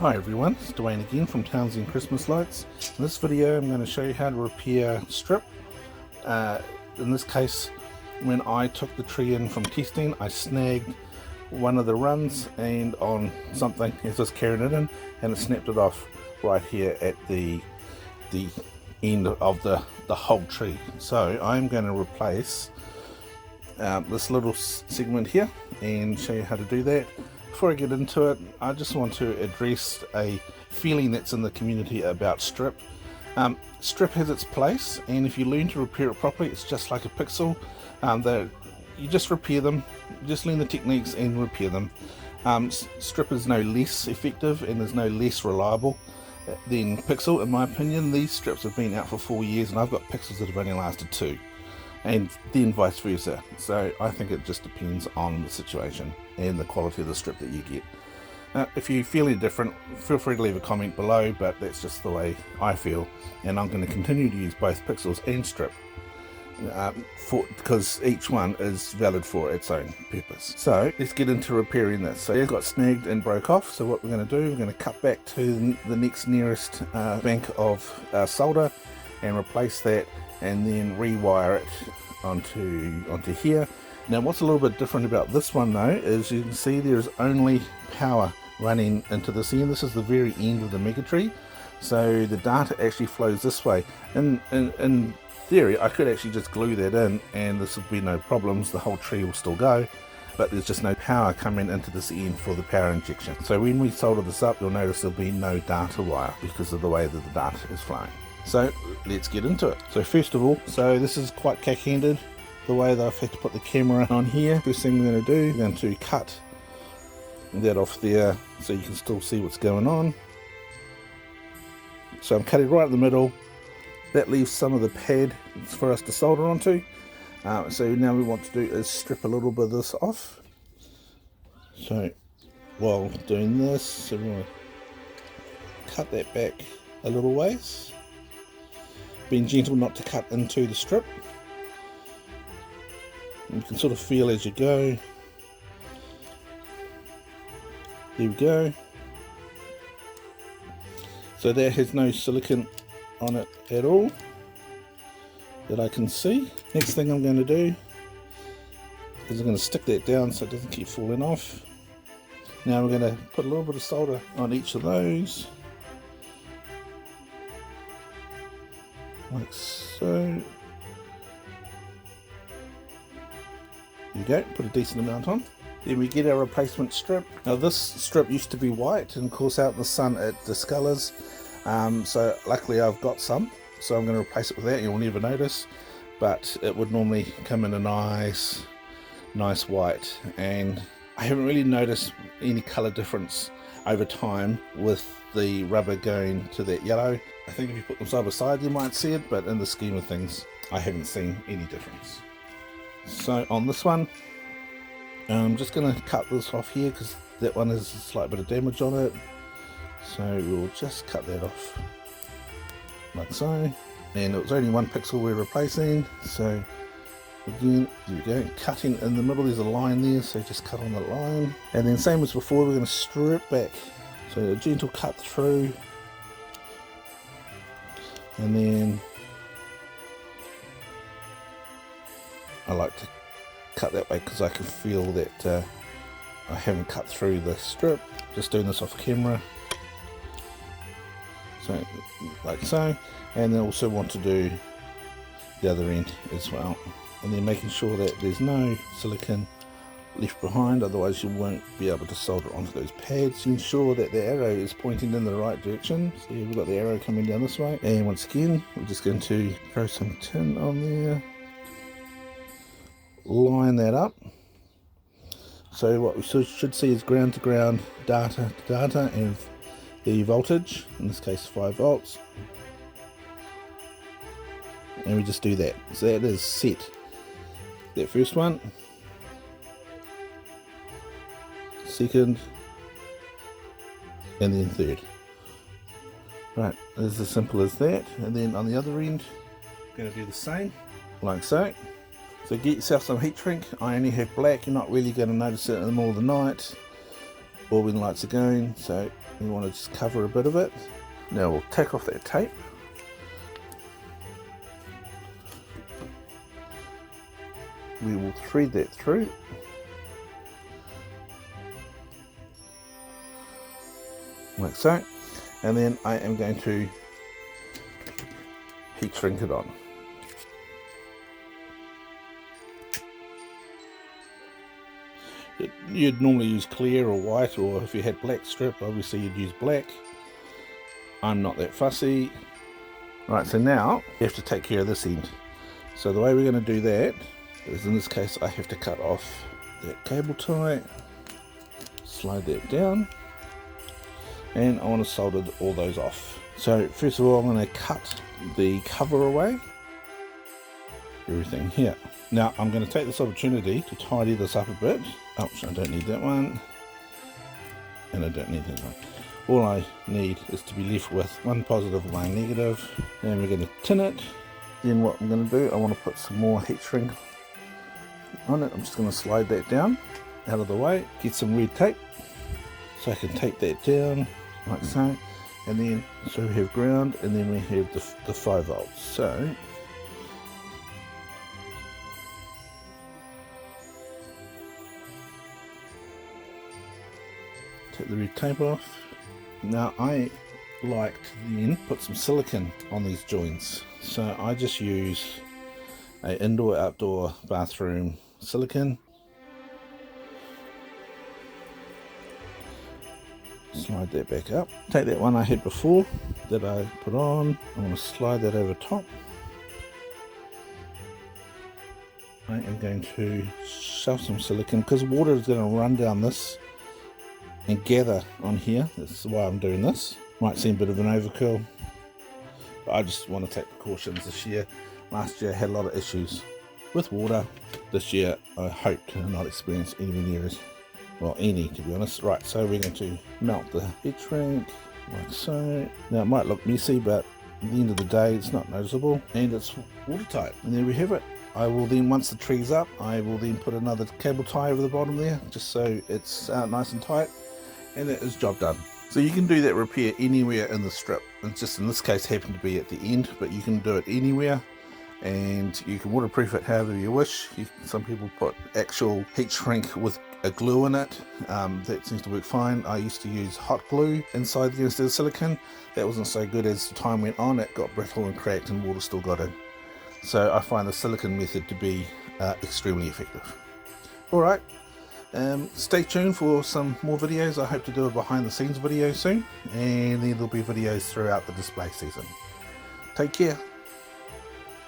Hi everyone, it's Dwayne again from Townshend Christmas Lights. In this video I'm going to show you how to repair strip. In this case, when I took the tree in from testing, I snagged one of the runs and on something as I was carrying it in, and it snapped it off right here at the end of the whole tree. So I'm going to replace this little segment here and show you how to do that. Before I get into it, I just want to address a feeling that's in the community about strip. Strip has its place, and if you learn to repair it properly, it's just like a pixel. You just repair them, just learn the techniques and repair them. Strip is no less effective and is no less reliable than pixel, in my opinion. These strips have been out for 4 years and I've got pixels that have only lasted 2, and then vice versa. So I think it just depends on the situation and the quality of the strip that you get. If you feel any different, feel free to leave a comment below, but that's just the way I feel, and I'm going to continue to use both pixels and strip because each one is valid for its own purpose. So let's get into repairing this. So it got snagged and broke off, so what we're going to do, we're going to cut back to the next nearest bank of solder and replace that, and then rewire it onto here. Now what's a little bit different about this one though is you can see there's only power running into this end. This is the very end of the mega tree, so the data actually flows this way. In theory I could actually just glue that in and this would be no problems, the whole tree will still go, but there's just no power coming into this end for the power injection. So when we solder this up, you'll notice there'll be no data wire because of the way that the data is flowing. So let's get into it. So first of all, so this is quite cack-handed, the way that I've had to put the camera on here. First thing we're going to do, we're going to cut that off there so you can still see what's going on. So I'm cutting right in the middle. That leaves some of the pad for us to solder onto. So now we want to do is strip a little bit of this off. So while doing this, so we want to cut that back a little ways, being gentle not to cut into the strip. You can sort of feel as you go. There we go. So that has no silicone on it at all that I can see. Next thing I'm going to do is I'm going to stick that down so it doesn't keep falling off. Now we're going to put a little bit of solder on each of those, like so. There you go, put a decent amount on. Then we get our replacement strip. Now this strip used to be white, and of course out in the sun it discolors. So luckily I've got some, so I'm going to replace it with that. You'll never notice, but it would normally come in a nice white, and I haven't really noticed any color difference over time with the rubber going to that yellow. I think if you put them side by side you might see it, but in the scheme of things I haven't seen any difference. So on this one, I'm just going to cut this off here because that one has a slight bit of damage on it. So we'll just cut that off like so. And it was only 1 pixel we're replacing. So again, there we go, cutting in the middle, there's a line there, so just cut on the line. And then same as before, we're going to strip back. So a gentle cut through. And then I like to cut that way because I can feel that I haven't cut through the strip. Just doing this off camera. So like so, and then also want to do the other end as well, and then making sure that there's no silicone left behind, otherwise you won't be able to solder onto those pads. Ensure that the arrow is pointing in the right direction. So we've got the arrow coming down this way, and once again we're just going to throw some tin on there, line that up. So what we should see is ground to ground, data to data, and the voltage, in this case 5 volts, and we just do that. So that is set, that first one, second, and then third. Right, it's as simple as that. And then on the other end, I'm going to do the same, like so. So get yourself some heat shrink. I only have black, you're not really going to notice it in the middle of the night. bobbin lights are going, so we want to just cover a bit of it. Now we'll take off that tape. We will thread that through. Like so. And then I am going to heat shrink it on. You'd normally use clear or white, or if you had black strip, obviously you'd use black. I'm not that fussy. Right, so now you have to take care of this end. So the way we're going to do that is, in this case, I have to cut off that cable tie, slide that down, and I want to solder all those off. So first of all, I'm going to cut the cover away, everything here. Now I'm going to take this opportunity to tidy this up a bit. Oh, I don't need that one, and I don't need that one. All I need is to be left with one positive and one negative, and we're going to tin it. Then what I'm going to do, I want to put some more heat shrink on it. I'm just going to slide that down out of the way, get some red tape so I can tape that down like so, and then so we have ground, and then we have the 5 volts. So take the red tape off. Now I like to then put some silicone on these joints, so I just use a indoor outdoor bathroom silicone. Slide that back up. Take that one I had before that I put on, I want to slide that over top. I am going to shove some silicone, because water is going to run down this and gather on here. That's why I'm doing this. Might seem a bit of an overkill, but I just want to take precautions this year. Last year I had a lot of issues with water. This year I hope to not experience any areas. Well, any, to be honest. Right, so we're going to melt the heat shrink like so. Now it might look messy, but at the end of the day it's not noticeable, and it's watertight. And there we have it. I will then, once the tree's up, I will then put another cable tie over the bottom there, just so it's nice and tight, and that is job done. So you can do that repair anywhere in the strip. It's just in this case happened to be at the end, but you can do it anywhere, and you can waterproof it however you wish. Some people put actual heat shrink with a glue in it. That seems to work fine. I used to use hot glue inside instead of silicone. That wasn't so good. As the time went on, it got brittle and cracked, and water still got in. So I find the silicone method to be extremely effective. Alright, stay tuned for some more videos. I hope to do a behind the scenes video soon, and then there'll be videos throughout the display season. Take care.